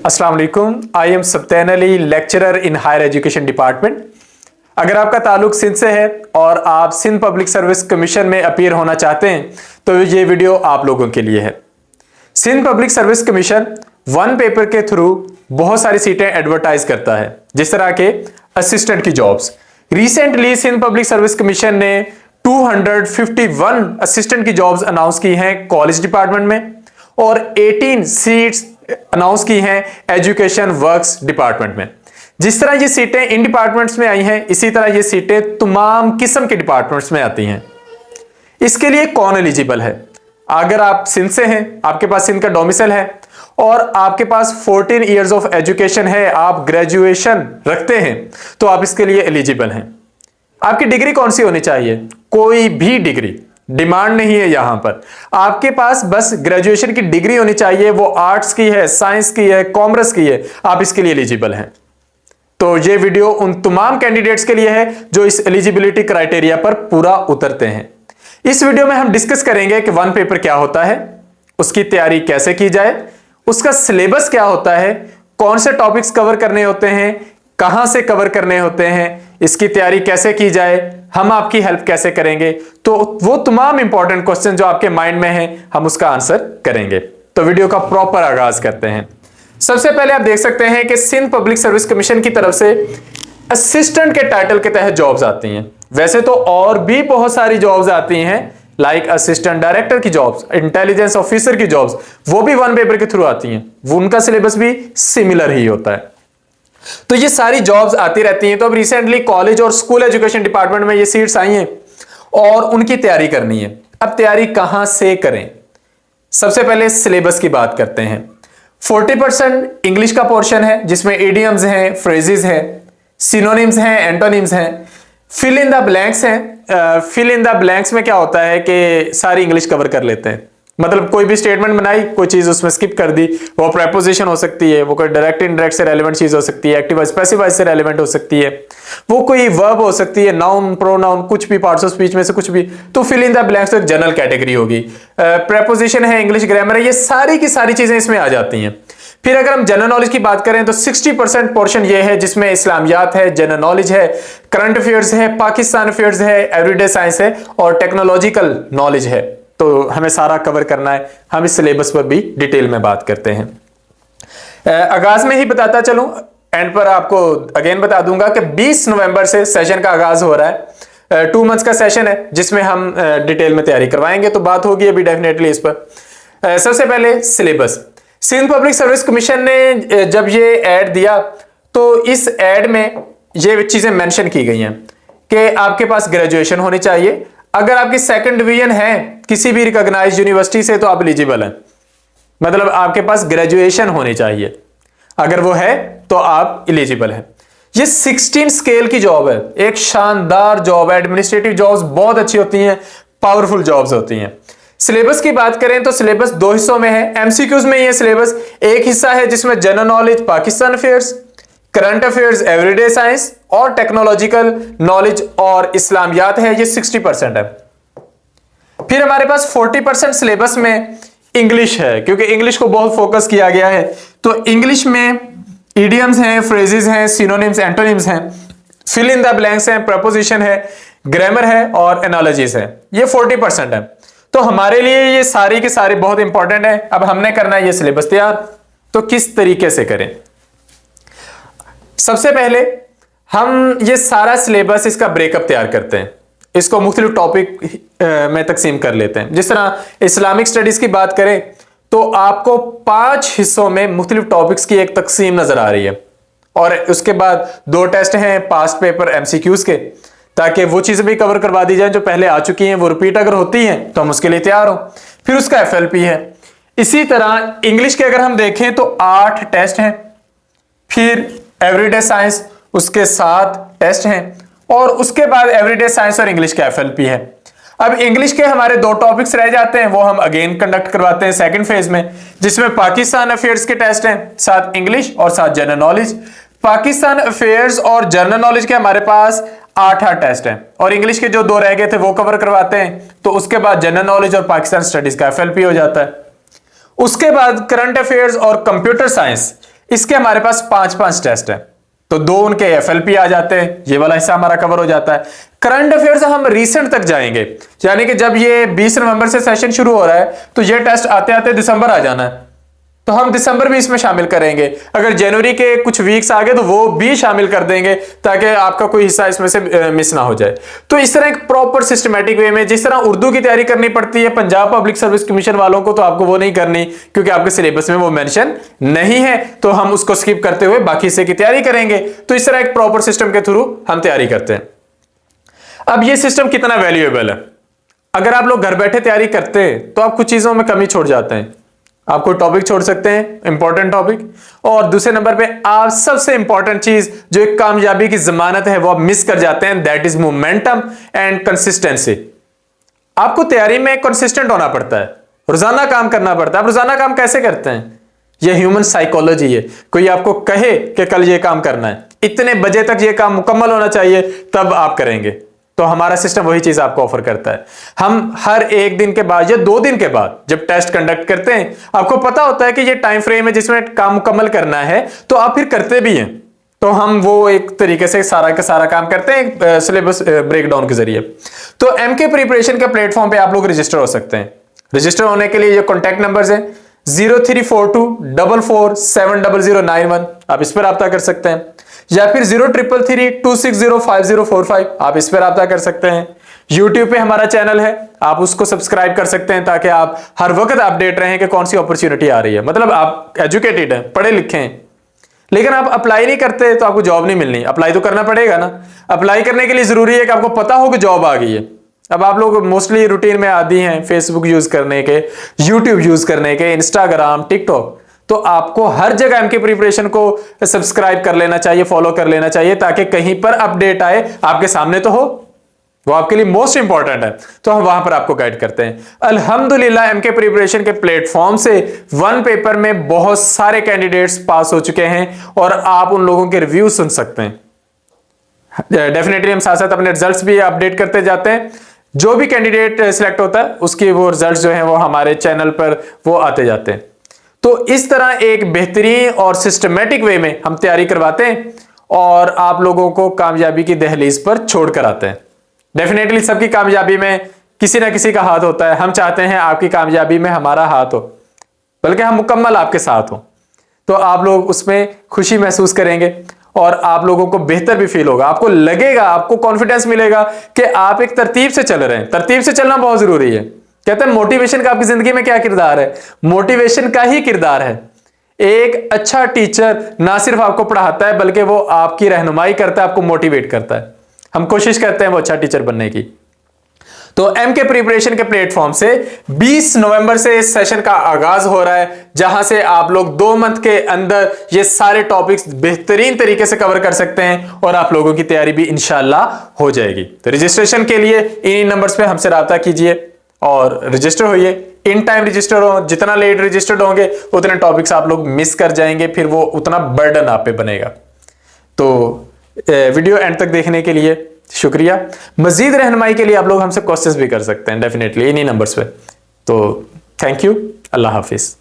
अस्सलाम वालेकुम। I am Sabtain Ali, lecturer in higher education department. अगर आपका ताल्लुक सिंध से है और आप सिंध पब्लिक सर्विस कमीशन में अपीयर होना चाहते हैं तो ये वीडियो आप लोगों के लिए है। Sindh public service commission one paper के थ्रू बहुत सारी सीटें एडवर्टाइज करता है, जिस तरह के असिस्टेंट की jobs. Recently Sindh public service commission ने 251 असिस्टेंट की जॉब्स अनाउंस की हैं कॉलेज डिपार्टमेंट में और 18 सीट्स अनाउंस की हैं एजुकेशन वर्क्स डिपार्टमेंट में। जिस तरह ये सीटें इन डिपार्टमेंट्स में आई हैं, इसी तरह ये सीटें तमाम किस्म के डिपार्टमेंट्स में आती हैं। इसके लिए कौन एलिजिबल है? अगर आप सिंध से हैं, आपके पास सिंध का डोमिसाइल है और आपके पास 14 इयर्स ऑफ एजुकेशन है, आप ग्रेजुएशन रखते हैं, तो आप इसके लिए एलिजिबल हैं। आपकी डिग्री कौन सी होनी चाहिए? कोई भी डिग्री, डिमांड नहीं है यहां पर। आपके पास बस ग्रेजुएशन की डिग्री होनी चाहिए, वो आर्ट्स की है, साइंस की है, कॉमर्स की है, आप इसके लिए एलिजिबल हैं। तो ये वीडियो उन तमाम कैंडिडेट्स के लिए है जो इस एलिजिबिलिटी क्राइटेरिया पर पूरा उतरते हैं। इस वीडियो में हम डिस्कस करेंगे कि वन पेपर क्या होता है, उसकी तैयारी कैसे की जाए, उसका सिलेबस क्या होता है, कौन से टॉपिक्स कवर करने होते हैं, कहां से कवर करने होते हैं, इसकी तैयारी कैसे की जाए, हम आपकी हेल्प कैसे करेंगे। तो वो तमाम इंपॉर्टेंट क्वेश्चन जो आपके माइंड में हैं, हम उसका आंसर करेंगे। तो वीडियो का प्रॉपर आगाज करते हैं। सबसे पहले आप देख सकते हैं कि सिंध पब्लिक सर्विस कमीशन की तरफ से असिस्टेंट के टाइटल के तहत जॉब्स आती हैं। वैसे तो और भी बहुत सारी जॉब्स आती हैं, लाइक असिस्टेंट डायरेक्टर की जॉब्स, इंटेलिजेंस ऑफिसर की जॉब्स, वो भी वन पेपर के थ्रू आती हैं, वो उनका सिलेबस भी सिमिलर ही होता है। तो ये सारी जॉब्स आती रहती हैं। तो अब रिसेंटली कॉलेज और स्कूल एजुकेशन डिपार्टमेंट में ये सीट्स आई हैं और उनकी तैयारी करनी है। अब तैयारी कहां से करें? सबसे पहले सिलेबस की बात करते हैं। 40% इंग्लिश का पोर्शन है, जिसमें इडियम्स हैं, फ्रेजेस हैं, सिनोनिम्स हैं, एंटोनिम्स हैं, फिल इन द ब्लैंक्स हैं। फिल इन द ब्लैंक्स में क्या होता है कि सारी इंग्लिश कवर कर लेते हैं, मतलब कोई भी स्टेटमेंट बनाई, कोई चीज उसमें स्किप कर दी, वो प्रेपोजिशन हो सकती है, वो कोई डायरेक्ट इनडायरेक्ट से रेलेवेंट चीज हो सकती है, एक्टिव स्पेसिफाइड से रेलेवेंट हो सकती है, वो कोई वर्ब हो सकती है, नाउन, प्रोनाउन, कुछ भी पार्ट्स ऑफ स्पीच में से कुछ भी। तो फिल इन द ब्लैंक्स तो एक जनरल कैटेगरी होगी। प्रेपोजिशन है, इंग्लिश ग्रामर है, ये सारी की सारी चीजें इसमें आ जाती हैं। फिर अगर हम जनरल नॉलेज की बात करें तो 60% पोर्शन ये है जिसमें इस्लामियात है, जनरल नॉलेज है, करंट अफेयर्स है, पाकिस्तान अफेयर्स है, एवरीडे साइंस है और टेक्नोलॉजिकल नॉलेज है। तो हमें सारा कवर करना है। हम इस सिलेबस पर भी डिटेल में बात करते हैं। आगाज में ही बताता चलूं, एंड पर आपको अगेन बता दूंगा कि 20 नवंबर से सेशन का आगाज हो रहा है। 2 मंथ्स का सेशन है जिसमें हम डिटेल में तैयारी करवाएंगे, तो बात होगी अभी डेफिनेटली इस पर। सबसे पहले syllabus. Sindh public service commission ने जब ये एड दिया तो इस एड में ये चीजें मेंशन की गई हैं कि आपके पास ग्रेजुएशन होनी चाहिए। अगर आपकी सेकंड डिवीजन है किसी भी रिकॉग्नाइज्ड यूनिवर्सिटी से तो आप एलिजिबल हैं, मतलब आपके पास ग्रेजुएशन होनी चाहिए। अगर वो है तो आप एलिजिबल हैं। ये 16 स्केल की जॉब है, एक शानदार जॉब है। एडमिनिस्ट्रेटिव जॉब्स बहुत अच्छी होती हैं, पावरफुल जॉब्स होती हैं। सिलेबस की बात करें तो सिलेबस 2 हिस्सों में है, एमसीक्यूज में ये सिलेबस। एक हिस्सा है जिसमें general knowledge, Pakistan affairs, current affairs, everyday science और टेक्नोलॉजिकल नॉलेज और इस्लामियात है, ये 60% है। फिर हमारे पास 40% सिलेबस में इंग्लिश है, क्योंकि इंग्लिश को बहुत फोकस किया गया है। तो इंग्लिश में इडियम्स हैं, फ्रेजेस हैं, सिनोनिम्स, एंटोनिम्स हैं, फिल इन द ब्लैंक्स हैं, प्रपोजिशन है, ग्रामर है और एनालॉजीज है। ये 40% है। तो हमारे लिए ये सारी की सारी बहुत इंपॉर्टेंट है। अब हमने करना है ये सिलेबस तैयार, तो किस तरीके से करें? सबसे पहले हम ये सारा सिलेबस, इसका ब्रेकअप तैयार करते हैं, इसको मुख्तलिफ टॉपिक में तकसीम कर लेते हैं। जिस तरह इस्लामिक स्टडीज की बात करें तो आपको 5 हिस्सों में मुख्तलिफ टॉपिक्स की एक तकसीम नजर आ रही है और उसके बाद 2 टेस्ट हैं पास्ट पेपर एमसीक्यूज के, ताकि वो चीजें भी कवर करवा दी जाए जो पहले आ चुकी हैं, वो रिपीट अगर होती हैं तो हम उसके लिए तैयार हो। फिर उसका एफएलपी है। इसी तरह इंग्लिश के अगर हम देखें तो 8 टेस्ट हैं, फिर एवरीडे साइंस उसके 7 टेस्ट हैं और उसके बाद एवरीडे साइंस और इंग्लिश का एफएलपी है। अब इंग्लिश के हमारे 2 टॉपिक्स रह जाते हैं, वो हम अगेन कंडक्ट करवाते हैं सेकंड फेज में, जिसमें पाकिस्तान अफेयर्स के टेस्ट हैं, 7 इंग्लिश और 7 जनरल नॉलेज। पाकिस्तान अफेयर्स और जनरल नॉलेज के हमारे पास 8 टेस्ट हैं और इंग्लिश के जो 2 रह गए थे वो कवर करवाते हैं। तो उसके बाद जनरल नॉलेज और पाकिस्तान स्टडीज का एफएलपी हो जाता है। उसके बाद करंट अफेयर्स और कंप्यूटर साइंस, इसके हमारे पास 5-5 टेस्ट हैं, तो 2 उनके एफएलपी आ जाते हैं, ये वाला हिस्सा हमारा कवर हो जाता है। करंट अफेयर्स हम रीसेंट तक जाएंगे, यानी कि जब ये 20 नवंबर से सेशन शुरू हो रहा है तो ये टेस्ट आते आते दिसंबर आ जाना है, तो हम दिसंबर भी इसमें शामिल करेंगे। अगर जनवरी के कुछ वीक्स आ गए तो वो भी शामिल कर देंगे, ताकि आपका कोई हिस्सा इसमें से मिस ना हो जाए। तो इस तरह एक प्रॉपर सिस्टमैटिक वे में, जिस तरह उर्दू की तैयारी करनी पड़ती है पंजाब पब्लिक सर्विस कमीशन वालों को, तो आपको वो नहीं करनी, क्योंकि आपके सिलेबस में वो मेंशन नहीं है, तो हम उसको स्किप करते हुए बाकी हिस्से की तैयारी करेंगे। तो इस तरह एक प्रॉपर सिस्टम के थ्रू हम तैयारी करते हैं। अब ये सिस्टम कितना वैल्यूएबल है? अगर आप लोग घर बैठे तैयारी करते हैं तो आप कुछ चीजों में कमी छोड़ जाते हैं, आप कोई टॉपिक छोड़ सकते हैं, इंपॉर्टेंट टॉपिक, और दूसरे नंबर पे आप सबसे इंपॉर्टेंट चीज जो एक कामयाबी की जमानत है वो आप मिस कर जाते हैं, that is momentum and consistency. आपको तैयारी में कंसिस्टेंट होना पड़ता है, रोजाना काम करना पड़ता है। आप रोजाना काम कैसे करते हैं? ये ह्यूमन साइकोलॉजी है। कोई आपको कहे कि कल ये काम करना है, इतने बजे तक ये काम मुकम्मल होना चाहिए, तब आप करेंगे, तो हमारा सिस्टम वही चीज आपको ऑफर करता है। हम हर 1 दिन के बाद या 2 दिन के बाद जब टेस्ट कंडक्ट करते हैं, आपको पता होता है कि ये टाइम फ्रेम है जिसमें काम मुकम्मल करना है, तो आप फिर करते भी हैं। तो हम वो एक तरीके से सारा का सारा काम करते हैं सिलेबस ब्रेकडाउन के जरिए। तो एमके प्रिपरेशन के प्लेटफॉर्म पे आप लोग रजिस्टर हो सकते हैं। रजिस्टर होने के लिए ये कॉन्टैक्ट नंबर है 034244700091, आप इस पर रब्ता कर सकते हैं, या फिर 0333260505, आप इस पर रब्ता कर सकते हैं। यूट्यूब पे हमारा चैनल है, आप उसको सब्सक्राइब कर सकते हैं, ताकि आप हर वक्त अपडेट रहें कि कौन सी अपॉर्चुनिटी आ रही है। मतलब आप एजुकेटेड हैं, पढ़े लिखे हैं, लेकिन आप अप्लाई नहीं करते तो आपको जॉब नहीं मिलनी। अप्लाई तो करना पड़ेगा ना। अप्लाई करने के लिए जरूरी है कि आपको पता हो कि जॉब आ गई है। अब आप लोग मोस्टली रूटीन में आदी हैं फेसबुक यूज करने के, यूट्यूब यूज करने के, इंस्टाग्राम, टिकटॉक, तो आपको हर जगह एमके प्रिपरेशन को सब्सक्राइब कर लेना चाहिए, फॉलो कर लेना चाहिए, ताकि कहीं पर अपडेट आए आपके सामने तो हो, वो आपके लिए मोस्ट इंपॉर्टेंट है। तो हम वहां पर आपको गाइड करते हैं। अल्हम्दुलिल्लाह एमके प्रिपरेशन के प्लेटफॉर्म से 1 पेपर में बहुत सारे कैंडिडेट्स पास हो चुके हैं, और आप उन लोगों के रिव्यू सुन सकते हैं। डेफिनेटली हम साथ साथ अपने रिजल्ट्स भी अपडेट करते जाते हैं। जो भी कैंडिडेट सिलेक्ट होता है उसके वो रिजल्ट्स जो हैं वो हमारे चैनल पर वो आते जाते हैं। तो इस तरह एक बेहतरीन और सिस्टमेटिक वे में हम तैयारी करवाते हैं, और आप लोगों को कामयाबी की दहलीज पर छोड़ कर आते हैं। डेफिनेटली सबकी कामयाबी में किसी ना किसी का हाथ होता है। हम चाहते हैं आपकी कामयाबी में हमारा हाथ हो, बल्कि हम मुकम्मल आपके साथ हो, तो आप लोग उसमें खुशी महसूस करेंगे, और आप लोगों को बेहतर भी फील होगा। आपको लगेगा, आपको कॉन्फिडेंस मिलेगा कि आप एक तरतीब से चल रहे हैं। तरतीब से चलना बहुत जरूरी है। कहते हैं मोटिवेशन का आपकी जिंदगी में क्या किरदार है? मोटिवेशन का ही किरदार है। एक अच्छा टीचर ना सिर्फ आपको पढ़ाता है, बल्कि वो आपकी रहनुमाई करता है, आपको मोटिवेट करता है। हम कोशिश करते हैं वो अच्छा टीचर बनने की। तो एमके प्रिपरेशन के प्लेटफॉर्म से 20 नवंबर से इस सेशन का आगाज हो रहा है, जहां से आप लोग 2 मंथ के अंदर ये सारे टॉपिक्स बेहतरीन तरीके से कवर कर सकते हैं, और आप लोगों की तैयारी भी इंशाल्लाह हो जाएगी। तो रजिस्ट्रेशन के लिए इन नंबर्स पे हमसे राब्ता कीजिए और रजिस्टर होइए। इन टाइम रजिस्टर हो, जितना लेट रजिस्टर्ड होंगे उतने टॉपिक्स आप लोग मिस कर जाएंगे, फिर वो उतना बर्डन आप पे बनेगा। तो वीडियो एंड तक देखने के लिए शुक्रिया। मजीद रहनुमाई के लिए आप लोग हमसे क्वेश्चंस भी कर सकते हैं डेफिनेटली इन्हीं नंबर्स पे। तो थैंक यू, अल्लाह हाफिज।